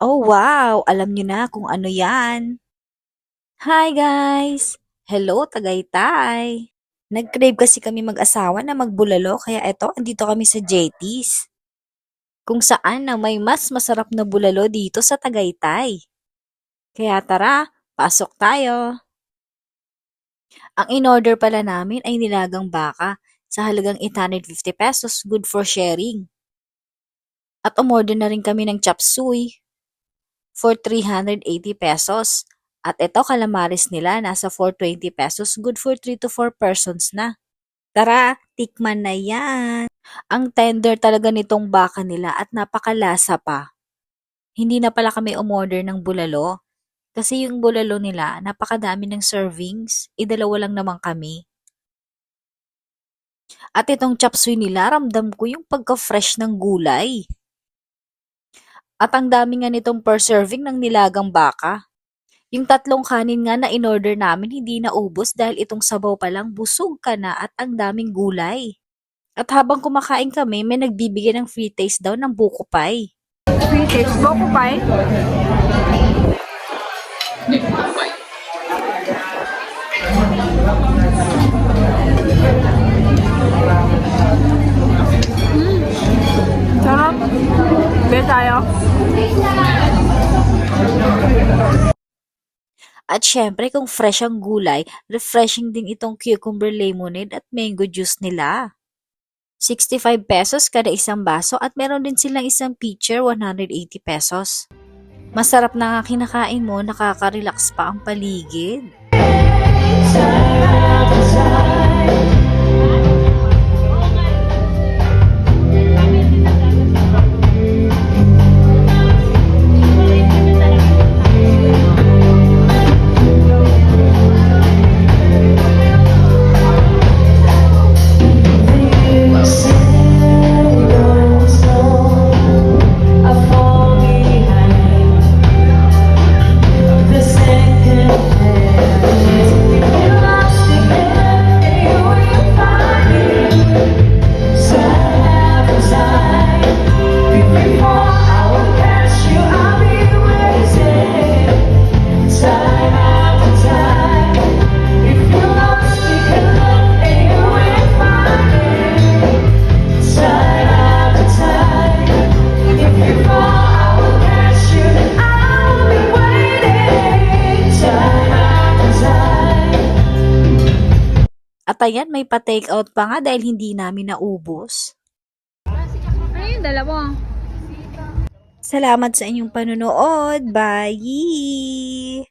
Oh wow! Alam niyo na kung ano yan. Hi guys! Hello Tagaytay! Nag-crave kasi kami mag-asawa na magbulalo kaya eto andito kami sa JT's. Kung saan na may mas masarap na bulalo dito sa Tagaytay. Kaya tara, pasok tayo! Ang in-order pala namin ay nilagang baka sa halagang 850 pesos, good for sharing. At umorder na rin kami ng chop suey for 380 pesos. At ito calamares nila nasa 420 pesos, good for 3 to 4 persons na. Tara, tikman na yan! Ang tender talaga nitong baka nila at napakalasa pa. Hindi na pala kami umorder ng bulalo kasi yung bulalo nila napakadami ng servings, idalawa lang naman kami. At itong chop suey nila, ramdam ko yung pagka-fresh ng gulay. At ang dami nga nitong per serving ng nilagang baka. Yung tatlong kanin nga na in-order namin hindi naubos dahil itong sabaw pa lang busog ka na at ang daming gulay. At habang kumakain kami, may nagbibigay ng free taste daw ng buko pie. Free taste. Boko pie. Sarap. Bili tayo. At syempre kung fresh ang gulay, refreshing din itong cucumber lemonade at mango juice nila. 65 pesos kada isang baso at meron din silang isang pitcher, 180 pesos. Masarap na nga kinakain mo, nakaka-relax pa ang paligid. At ayan, may pa-take out pa nga dahil hindi namin naubos. Ano yung dala mo? Salamat sa inyong panunood. Bye!